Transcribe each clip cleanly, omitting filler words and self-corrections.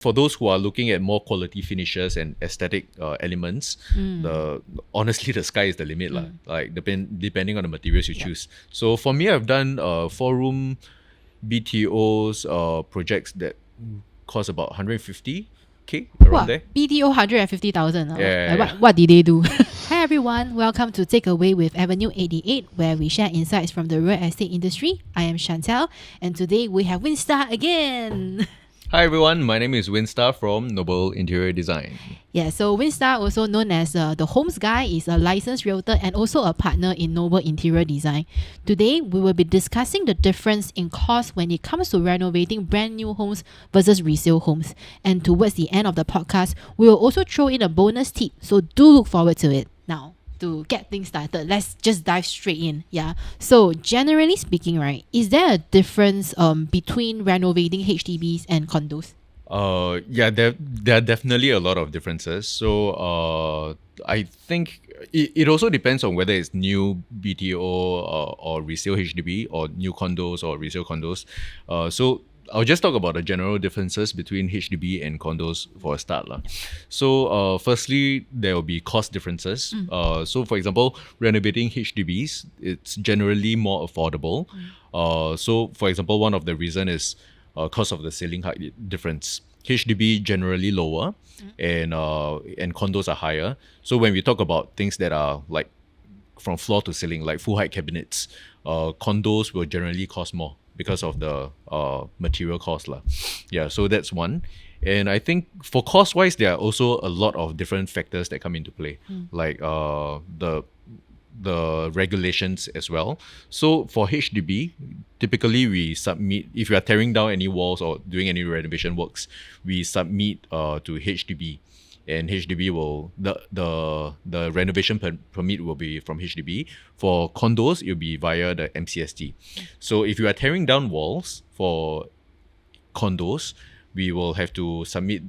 for those who are looking at more quality finishes and aesthetic elements, honestly the sky is the limit lah. Like depending on the materials you choose. So for me, I've done 4-room BTOs projects that cost about 150K around there. BTO 150,000. Yeah. What did they do? Hi everyone, welcome to Takeaway with Avenue 88, where we share insights from the real estate industry. I am Chantel, and today we have Winstar again. Hi everyone, my name is Winstar from Noble Interior Design. Yeah, so Winstar, also known as the Homes Guy, is a licensed realtor and also a partner in Noble Interior Design. Today, we will be discussing the difference in cost when it comes to renovating brand new homes versus resale homes. And towards the end of the podcast, we will also throw in a bonus tip, so do look forward to it. Now, to get things started, let's just dive straight in. Yeah. So generally speaking, right, is there a difference between renovating HDBs and condos? Yeah, there are definitely a lot of differences. So I think it also depends on whether it's new BTO or resale HDB or new condos or resale condos. So I'll just talk about the general differences between HDB and condos for a start lah. So firstly, there will be cost differences. So for example, renovating HDBs, it's generally more affordable. So for example, one of the reason is cost of the ceiling height difference. HDB generally lower and condos are higher. So when we talk about things that are like from floor to ceiling, like full height cabinets, condos will generally cost more because of the material cost lah. Yeah, so that's one. And I think for cost wise, there are also a lot of different factors that come into play, like the regulations as well. So for HDB, typically we submit, if you are tearing down any walls or doing any renovation works, we submit to HDB. And HDB will, the renovation permit will be from HDB. For condos, it will be via the MCST. So if you are tearing down walls for condos, we will have to submit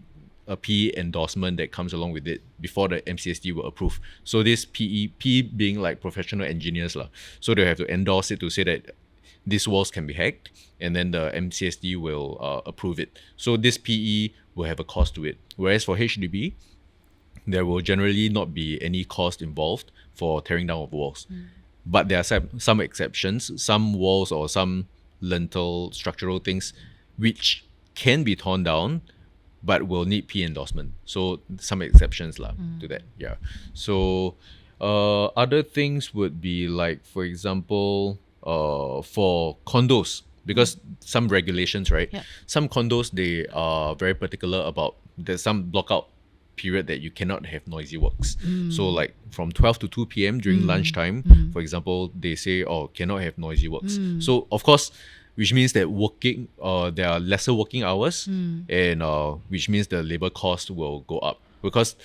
a PE endorsement that comes along with it before the MCST will approve. So this PE being like professional engineers lah. So they have to endorse it to say that these walls can be hacked, and then the MCST will approve it. So this PE will have a cost to it. Whereas for HDB, there will generally not be any cost involved for tearing down of walls. But there are some exceptions, some walls or some lintel structural things which can be torn down but will need PE endorsement. So some exceptions to that. Yeah. So other things would be like, for example, for condos, because some regulations, right? Yeah. Some condos, they are very particular about, there's some blockout period that you cannot have noisy works. So like from 12 to 2 p.m. during lunchtime, for example, they say, cannot have noisy works. So of course, which means that there are lesser working hours, and which means the labor cost will go up. Because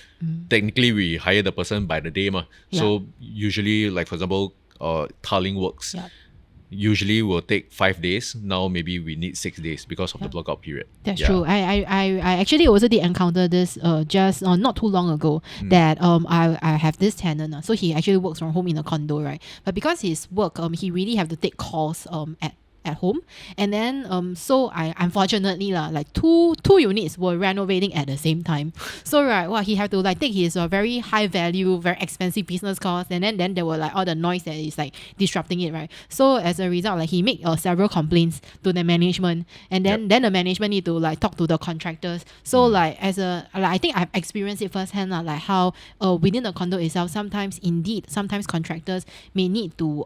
technically we hire the person by the day. So usually, like for example, tiling works, usually will take 5 days. Now maybe we need 6 days because of the blockout period. That's true. I actually also did encounter this just not too long ago, that I have this tenant. So he actually works from home in a condo, right? But because his work, he really have to take calls at home, and then so I unfortunately like two units were renovating at the same time. So right, he had to like take his very high value, very expensive business calls, and then there were like all the noise that is like disrupting it, right? So as a result, like he made several complaints to the management, and then the management need to like talk to the contractors. So like I think I've experienced it firsthand, like how within the condo itself, sometimes contractors may need to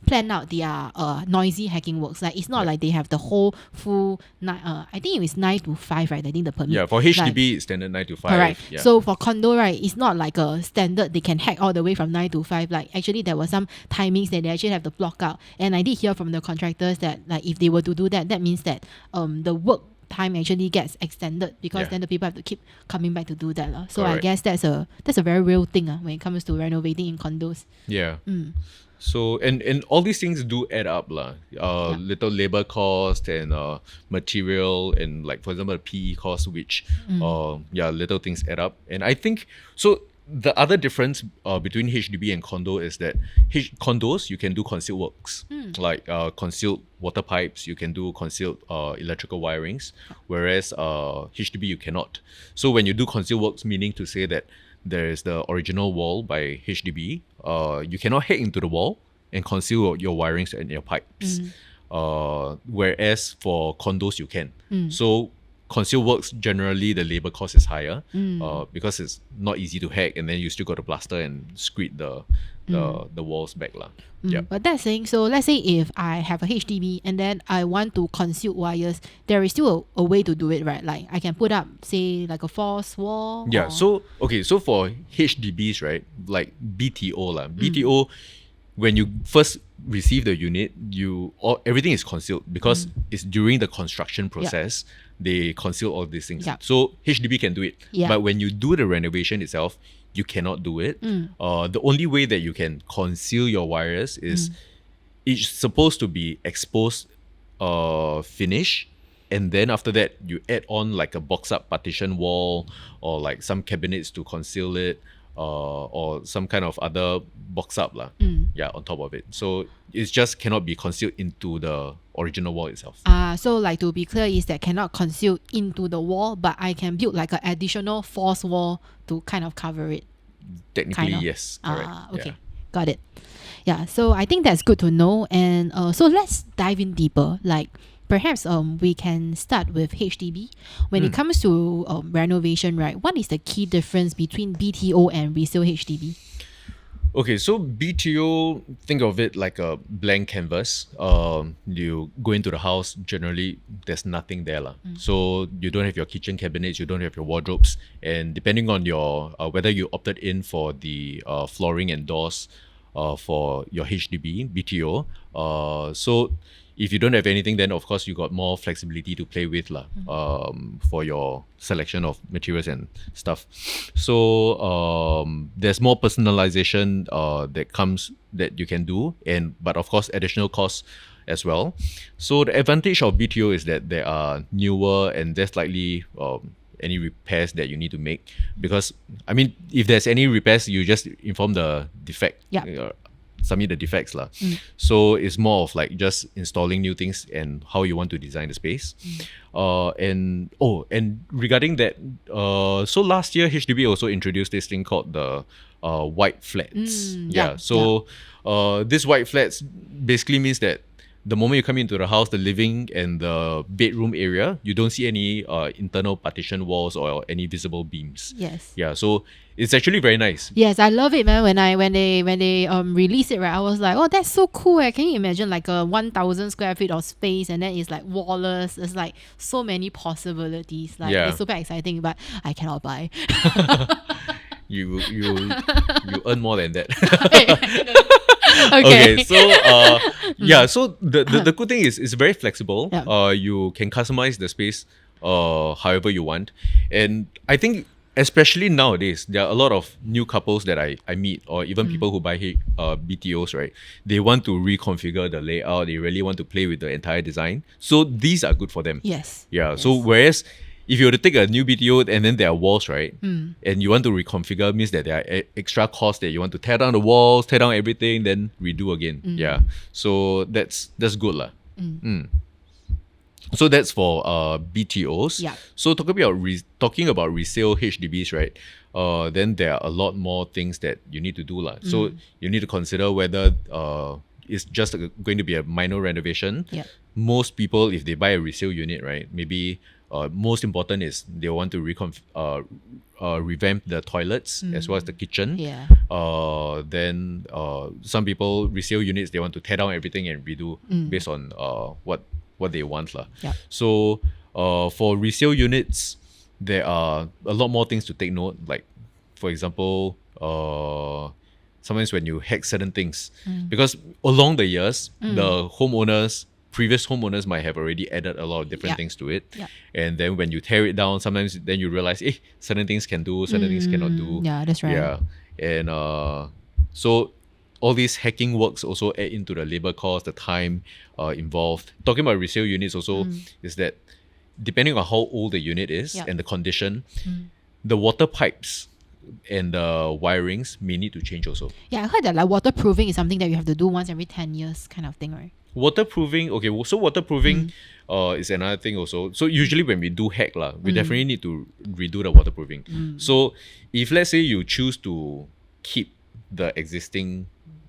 plan out their noisy hacking work. Like it's not like they have the whole full I think it was 9 to 5, right? I think the permit. Yeah, for HDB it's standard 9 to 5. Correct. Yeah. So for condo, right, it's not like a standard they can hack all the way from 9 to 5. Like actually there were some timings that they actually have to block out. And I did hear from the contractors that like if they were to do that, that means that the work time actually gets extended, because then the people have to keep coming back to do that. So correct. I guess that's a very real thing when it comes to renovating in condos. Yeah. So and all these things do add up little labor cost and material, and like for example the PE cost, which little things add up. And I think so the other difference between HDB and condo is that condos, you can do concealed works, like concealed water pipes, you can do concealed electrical wirings, whereas HDB you cannot. So when you do concealed works, meaning to say that there is the original wall by HDB, you cannot hack into the wall and conceal your wirings and your pipes. Whereas for condos, you can. So concealed works, generally the labor cost is higher because it's not easy to hack, and then you still got to plaster and screed the walls back. But that's saying, so let's say if I have a HDB and then I want to conceal wires, there is still a way to do it, right? Like I can put up, say, like a false wall. Yeah, so for HDBs, right, like BTO, BTO, when you first receive the unit, everything is concealed because it's during the construction process, they conceal all these things. So HDB can do it. But when you do the renovation itself, you cannot do it. The only way that you can conceal your wires is it's supposed to be exposed finish, and then after that you add on like a box up partition wall or like some cabinets to conceal it, or some kind of other box up on top of it. So it just cannot be concealed into the original wall itself. So like to be clear is that cannot conceal into the wall, but I can build like an additional false wall to kind of cover it. Technically, yes, correct. Okay, got it. Yeah, so I think that's good to know. And so let's dive in deeper. Like perhaps we can start with HDB. When it comes to renovation, right, what is the key difference between BTO and resale HDB? Okay, so BTO, think of it like a blank canvas. You go into the house, generally there's nothing there. So you don't have your kitchen cabinets, you don't have your wardrobes. And depending on your whether you opted in for the flooring and doors for your HDB, BTO. So if you don't have anything, then of course you got more flexibility to play with for your selection of materials and stuff. So there's more personalization that you can do, but of course additional costs as well. So the advantage of BTO is that there are newer and there's likely any repairs that you need to make, because I mean if there's any repairs, you just inform the defect. Submit the defects. So it's more of like just installing new things and how you want to design the space. And regarding that, so last year HDB also introduced this thing called the white flats. This white flats basically means that the moment you come into the house, the living and the bedroom area, you don't see any internal partition walls or any visible beams. Yes. Yeah, so it's actually very nice. Yes, I love it, man. When they release it, right, I was like, oh, that's so cool. Can you imagine like a 1,000 square feet of space, and then it's like wallless. There's like so many possibilities. Like it's super exciting, but I cannot buy. You earn more than that. Okay. So the good thing is it's very flexible. You can customize the space however you want, and I think especially nowadays there are a lot of new couples that I meet, or even people who buy BTOs, right? They want to reconfigure the layout, they really want to play with the entire design, so these are good for them. So whereas if you were to take a new BTO and then there are walls, right, and you want to reconfigure, means that there are extra costs that you want to tear down the walls, tear down everything, then redo again. So that's good So that's for BTOs. So talking about resale HDBs, right? Then there are a lot more things that you need to do So you need to consider whether it's just going to be a minor renovation. Most people, if they buy a resale unit, right, maybe most important is they want to revamp the toilets as well as the kitchen. Then some people, resale units, they want to tear down everything and redo based on what they want. So for resale units, there are a lot more things to take note. Like, for example, sometimes when you hack certain things, because along the years, the previous homeowners might have already added a lot of different things to it. And then when you tear it down, sometimes then you realize, certain things can do, certain things cannot do. Yeah, that's right. And so all these hacking works also add into the labor cost, the time involved. Talking about resale units also is that depending on how old the unit is and the condition, the water pipes and the wirings may need to change also. Yeah, I heard that like waterproofing is something that you have to do once every 10 years kind of thing, right? Waterproofing, okay, so waterproofing is another thing also. So usually when we do hack, we definitely need to redo the waterproofing. So if let's say you choose to keep the existing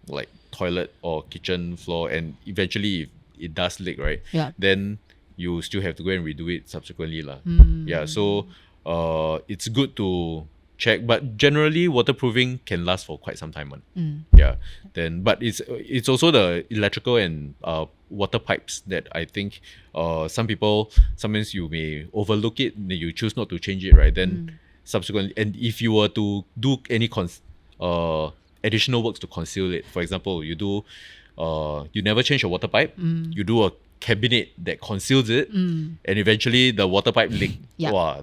like toilet or kitchen floor, and eventually if it does leak, right? Yeah. Then you still have to go and redo it subsequently. Yeah, so it's good to check, but generally waterproofing can last for quite some time. Yeah. But it's also the electrical and water pipes that I think some people, sometimes you may overlook it, you choose not to change it, right? Then subsequently, and if you were to do any additional works to conceal it, for example, you never change your water pipe, you do a cabinet that conceals it, and eventually the water pipe leak.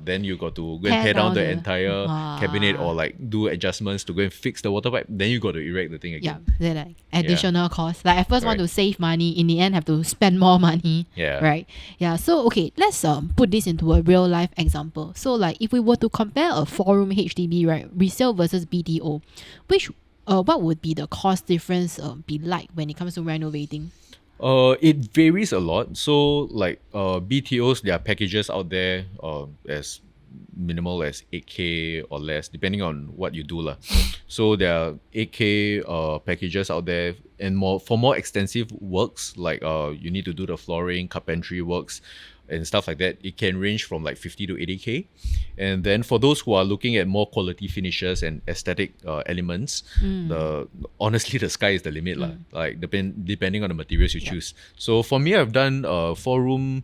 Then you got to go and tear down the entire cabinet, or like do adjustments to go and fix the water pipe. Then you got to erect the thing again. Yeah, they're like additional costs. Like at first want to save money, in the end have to spend more money. Yeah. Right. Yeah. So okay, let's put this into a real life example. So like if we were to compare a 4-room HDB, right, resale versus BTO, what would be the cost difference be like when it comes to renovating? It varies a lot. So like BTOs, there are packages out there as minimal as 8K or less, depending on what you do. So there are 8K packages out there, and for more extensive works, like you need to do the flooring, carpentry works, and stuff like that, it can range from like 50 to 80K. And then for those who are looking at more quality finishes and aesthetic elements, honestly, the sky is the limit. Like depending on the materials you choose. So for me, I've done 4-room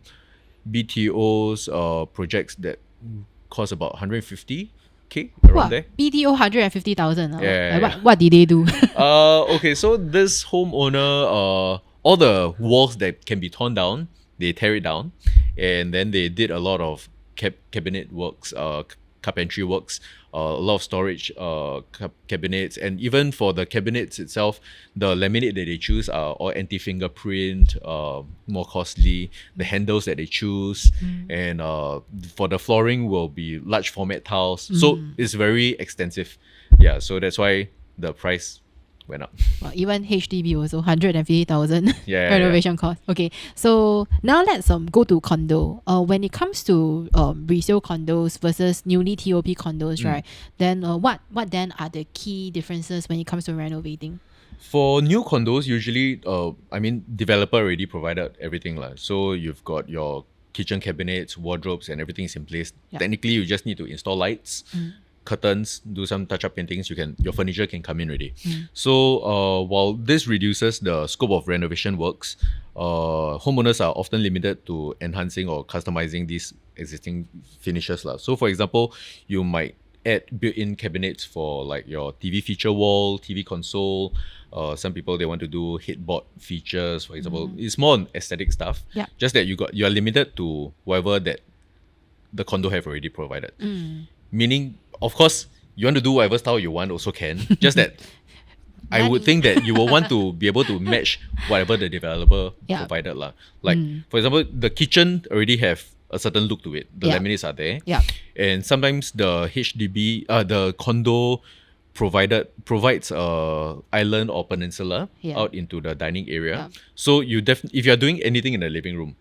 BTOs projects that cost about 150K around there. BTO 150,000. Yeah. What did they do? Okay, so this homeowner, all the walls that can be torn down, they tear it down, and then they did a lot of cabinet works, carpentry works, a lot of storage cabinets, and even for the cabinets itself, the laminate that they choose are all anti-fingerprint, more costly. The handles that they choose, and for the flooring will be large format tiles. So it's very extensive. Yeah, so that's why the price went up. Well, even HDB also 150,000 Yeah, renovation cost. Okay, so now let's go to condo. When it comes to resale condos versus newly TOP condos, right? Then what then are the key differences when it comes to renovating? For new condos, usually, developer already provided everything. So you've got your kitchen cabinets, wardrobes, and everything is in place. Technically, you just need to install lights, curtains, do some touch-up paintings. Your furniture can come in already. So while this reduces the scope of renovation works, homeowners are often limited to enhancing or customizing these existing finishes. So for example, you might add built-in cabinets for like your TV feature wall, TV console. Some people, they want to do headboard features, for example. It's more on aesthetic stuff. Just that you are limited to whatever that the condo have already provided. Meaning, of course, you want to do whatever style you want also can. Just that I would think that you will want to be able to match whatever the developer provided. Like, for example, the kitchen already have a certain look to it. The laminates are there. And sometimes the HDB, the condo provides a island or peninsula out into the dining area. So if you're doing anything in the living room,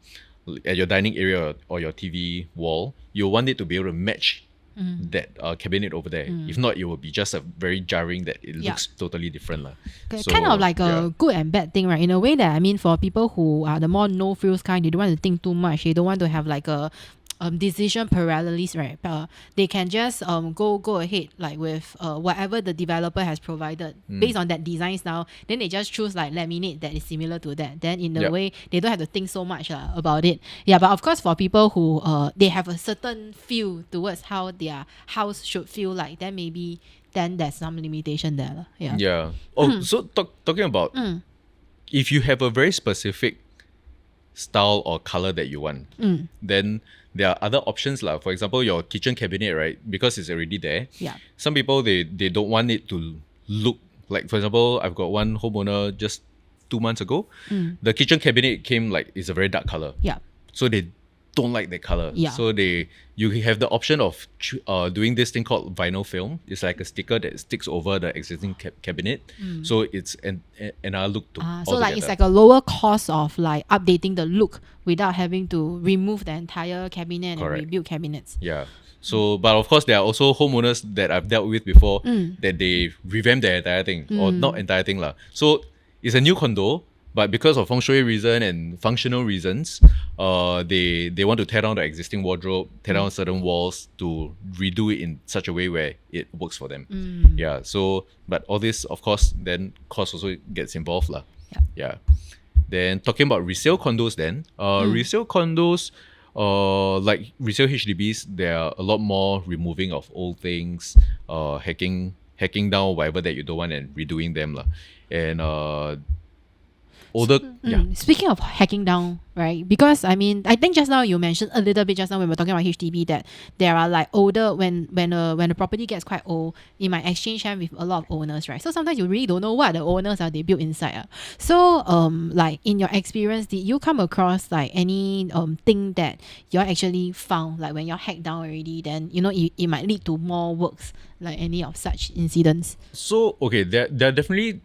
at your dining area or your TV wall, you want it to be able to match that cabinet over there. If not, it will be just a very jarring that it looks totally different. So, kind of like a good and bad thing, right? In a way that, for people who are the more no-frills kind, they don't want to think too much. They don't want to have like a decision paralysis, right? They can just go ahead like with whatever the developer has provided based on that design style. Then they just choose like laminate that is similar to that. Then in a way, they don't have to think so much about it. Yeah, but of course for people who they have a certain feel towards how their house should feel like, then maybe there's some limitation there. Yeah. So talking about if you have a very specific style or color that you want, then there are other options. For example, your kitchen cabinet, right? Because it's already there. Some people, they don't want it to look like, for example, I've got one homeowner just 2 months ago. The kitchen cabinet came like, it's a very dark color. So they don't like that color. Yeah. So you have the option of doing this thing called vinyl film. It's like a sticker that sticks over the existing cabinet. So it's another look to So like it's altogether. like a lower cost of like updating the look without having to remove the entire cabinet Correct. and rebuild cabinets. Yeah. So, but of course, there are also homeowners that I've dealt with before that they revamp the entire thing, or not entire thing lah. So it's a new condo, but because of feng shui reason and functional reasons, they want to tear down the existing wardrobe, tear down certain walls to redo it in such a way where it works for them. Yeah. So, but all this, of course, then cost also gets involved lah. Yeah. Then talking about resale condos, resale condos. Like resale HDBs, there are a lot more removing of old things, hacking down whatever that you don't want and redoing them lah. And older, Speaking of hacking down, right? Because I mean, I think just now you mentioned a little bit just now when we were talking about HDB that there are like older when a property gets quite old, it might exchange hand with a lot of owners, right? So sometimes you really don't know what the owners are they built inside. So like in your experience, did you come across like any thing that you actually found like when you're hacked down already? Then you know it might lead to more works, like any of such incidents. So okay, there are definitely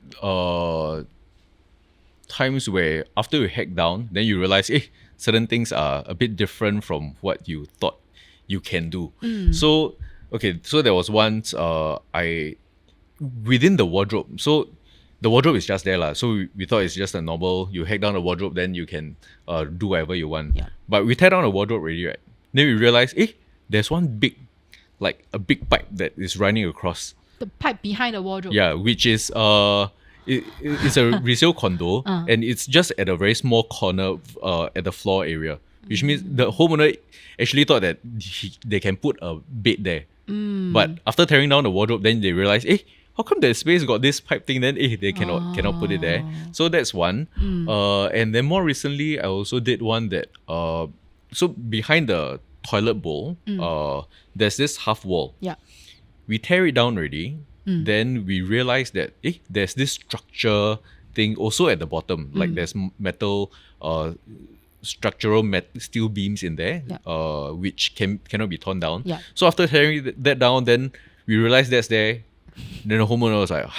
times where after you hack down, then you realize, certain things are a bit different from what you thought you can do. So there was once I within the wardrobe. So the wardrobe is just there lah. So we thought it's just a normal. You hack down the wardrobe, then you can do whatever you want. Yeah. But we tear down the wardrobe already, right? Then we realize, there's one big, like a big pipe that is running across. The pipe behind the wardrobe. Yeah, which is it's a resale condo, and it's just at a very small corner at the floor area, which means the homeowner actually thought that they can put a bed there. But after tearing down the wardrobe, then they realized, how come that space got this pipe thing? Then they cannot put it there. So that's one. And then more recently, I also did one that so behind the toilet bowl, there's this half wall. Yeah. We tear it down already. Then we realize that there's this structure thing also at the bottom. Like there's metal structural steel beams in there, which cannot be torn down. Yeah. So after tearing that down, then we realized that's there. Then the homeowner was like,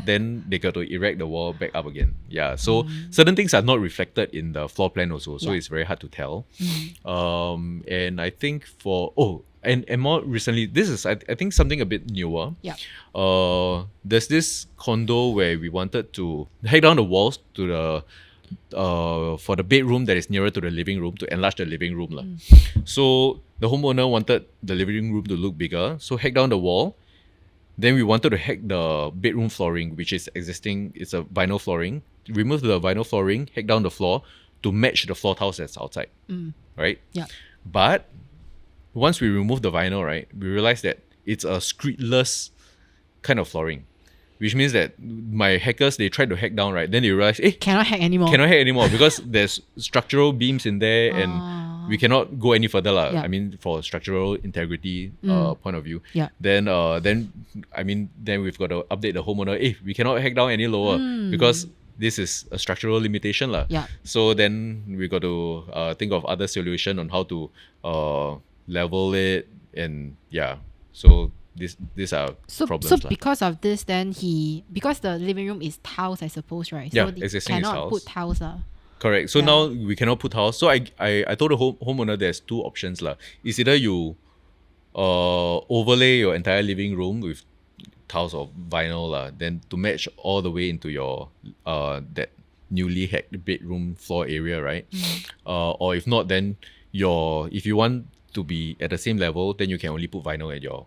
then they got to erect the wall back up again. Yeah. So certain things are not reflected in the floor plan also. So it's very hard to tell. And I think and more recently, this is I think something a bit newer. Yeah. There's this condo where we wanted to hack down the walls to the for the bedroom that is nearer to the living room to enlarge the living room. So the homeowner wanted the living room to look bigger. So hack down the wall. Then we wanted to hack the bedroom flooring, which is existing. It's a vinyl flooring. Remove the vinyl flooring, hack down the floor to match the floor tiles that's outside. Right? Yeah. But once we remove the vinyl, right, we realized that it's a screedless kind of flooring, which means that my hackers, they tried to hack down, right? Then they realized, Cannot hack anymore. cannot hack anymore because there's structural beams in there and we cannot go any further lah. Yeah. I mean, for structural integrity point of view. Yeah. Then we've got to update the homeowner. We cannot hack down any lower because this is a structural limitation lah. Yeah. So then we got to think of other solution on how to level it, and so these are problems. So because of this, then because the living room is tiles, I suppose, right? Yeah, so they existing is cannot tiles. put tiles. Correct. So now we cannot put tiles. So I told the homeowner there's two options lah. It's either you overlay your entire living room with tiles or vinyl lah, then to match all the way into your that newly hacked bedroom floor area, right? Or if not, then if you want to be at the same level, then you can only put vinyl at your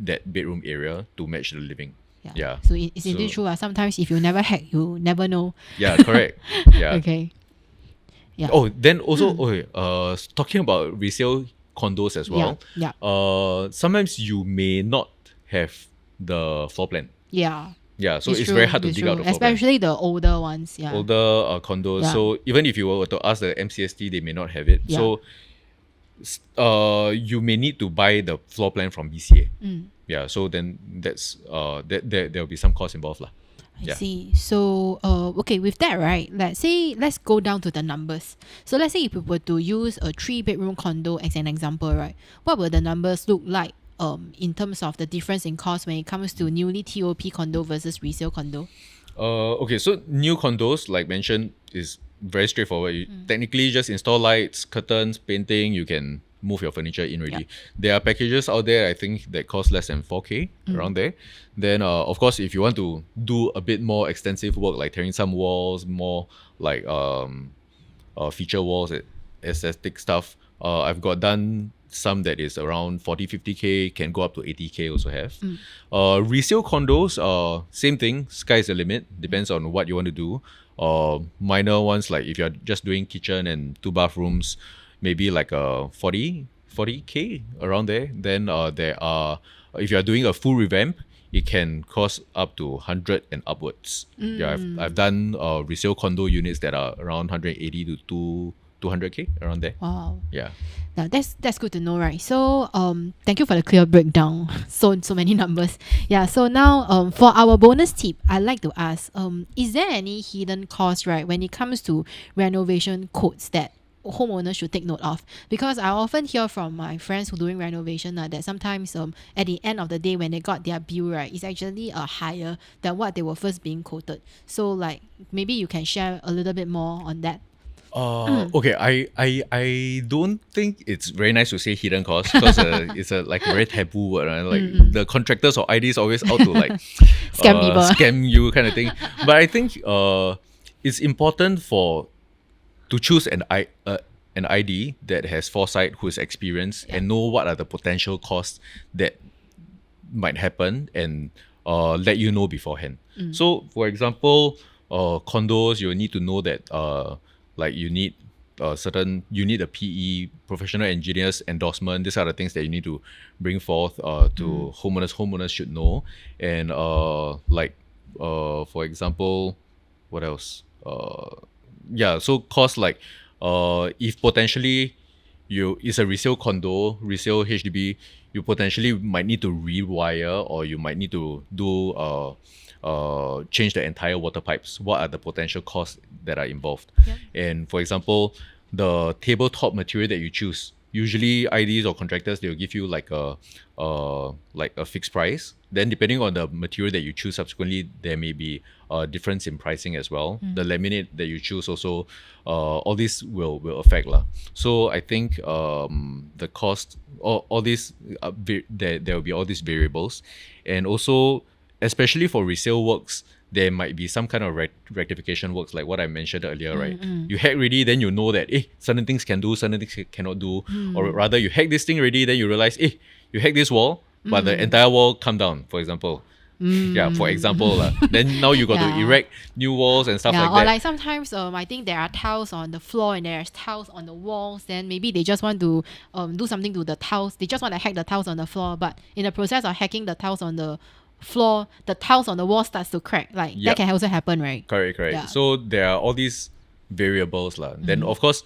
that bedroom area to match the living. Yeah. So it's indeed true. Sometimes if you never hack, you never know. Yeah, correct. Yeah. Okay. Yeah. Oh, then also talking about resale condos as well. Yeah. Sometimes you may not have the floor plan. Yeah. Yeah, so it's very hard to dig out the floor plan. Especially the older ones. Yeah. Older condos. Yeah. So even if you were to ask the MCST, they may not have it. Yeah. So you may need to buy the floor plan from BCA. Yeah, so then that's there'll be some cost involved lah. I see. So, okay, with that, right, let's go down to the numbers. So let's say if we were to use a 3-bedroom condo as an example, right, what will the numbers look like in terms of the difference in cost when it comes to newly TOP condo versus resale condo? Okay, so new condos, like mentioned, is very straightforward. You technically just install lights, curtains, painting, you can move your furniture in already. There are packages out there, I think, that cost less than 4K, around there. Then, of course, if you want to do a bit more extensive work, like tearing some walls, more like feature walls, aesthetic stuff, I've got done some that is around 40-50K, can go up to 80K also have. Resale condos, same thing, sky's the limit, depends on what you want to do. Minor ones, like if you're just doing kitchen and 2 bathrooms, maybe like 40K around there. Then there are, if you're doing a full revamp, it can cost up to 100 and upwards. Yeah, I've done resale condo units that are around 180 to 200K around there. Wow. Yeah. Now that's good to know, right? So thank you for the clear breakdown. So many numbers. Yeah. So now for our bonus tip, I'd like to ask, is there any hidden cost, right, when it comes to renovation codes that homeowners should take note of? Because I often hear from my friends who doing renovation that sometimes at the end of the day when they got their bill, right, it's actually higher than what they were first being quoted. So like maybe you can share a little bit more on that. Okay, I don't think it's very nice to say hidden cost because it's a like a very taboo word, right? Like the contractors or IDs always out to like Scam people. scam you kind of thing. But I think it's important to choose an ID that has foresight, who is experienced, and know what are the potential costs that might happen, and let you know beforehand. So, for example, condos, you need to know that like you need you need a PE, professional engineer's endorsement. These are the things that you need to bring forth to homeowners. Homeowners should know. And for example, what else? So cost like if potentially it's a resale condo, resale HDB, you potentially might need to rewire, or you might need to do change the entire water pipes. What are the potential costs that are involved? And for example, the tabletop material that you choose, usually IDs or contractors, they'll give you like a fixed price. Then depending on the material that you choose subsequently, there may be a difference in pricing as well. The laminate that you choose also, all this will affect lah. So I think the cost, all these there will be all these variables. And also, especially for resale works, there might be some kind of rectification works, like what I mentioned earlier, right? You hack ready, then you know that certain things can do, certain things cannot do. Or rather, you hack this thing ready, then you realize, you hack this wall, but the entire wall come down, for example. Yeah, for example. Then now you got to erect new walls and stuff like that. Or like sometimes I think there are tiles on the floor and there's tiles on the walls. Then maybe they just want to do something to the tiles. They just want to hack the tiles on the floor. But in the process of hacking the tiles on the floor, the tiles on the wall starts to crack. Like that can also happen, right? Correct. Yeah. So there are all these variables lah. Then of course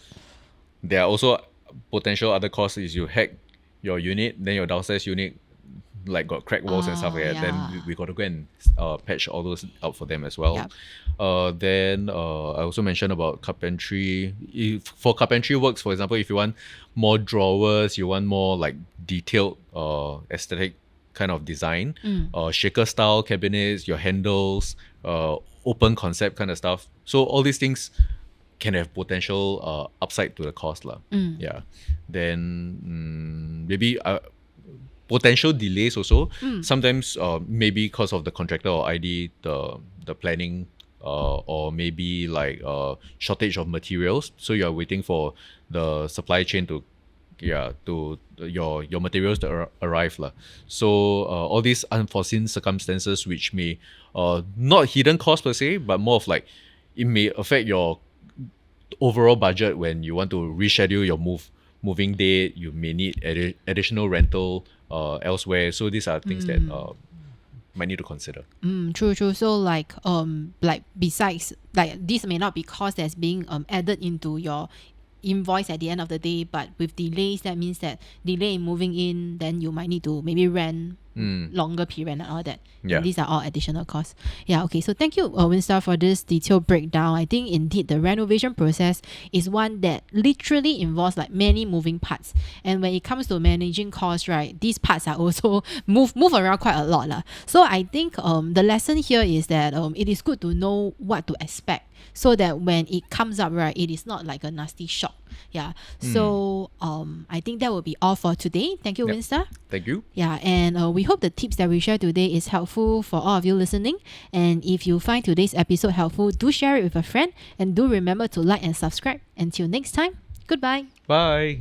there are also potential other costs. Is you hack your unit, then your downstairs unit like got cracked walls and stuff like that. Then we got to go and patch all those out for them as well. Then I also mentioned about carpentry. For carpentry works, for example, if you want more drawers, you want more like detailed aesthetic kind of design, shaker style cabinets, your handles, open concept kind of stuff. So all these things can have potential upside to the cost lah. Yeah. Then maybe potential delays also. Sometimes maybe because of the contractor or ID, the planning, or maybe like shortage of materials. So you're waiting for the supply chain to your materials to arrive lah. So all these unforeseen circumstances, which may not hidden cost per se, but more of like it may affect your overall budget when you want to reschedule your moving date. You may need additional rental elsewhere. So these are things that might need to consider. True. So like besides, like this may not be cost that's being added into your invoice at the end of the day, but with delays, that means that delay in moving in, then you might need to maybe rent longer period and all that. Yeah. And these are all additional costs. Yeah, okay. So thank you, Winstar, for this detailed breakdown. I think indeed the renovation process is one that literally involves like many moving parts. And when it comes to managing costs, right, these parts are also move around quite a lot lah. So I think the lesson here is that it is good to know what to expect, so that when it comes up, right, it is not like a nasty shock. Yeah. So I think that will be all for today. Thank you, Winstar. Thank you. Yeah, and we hope the tips that we share today is helpful for all of you listening. And if you find today's episode helpful, do share it with a friend, and do remember to like and subscribe. Until next time, goodbye. Bye.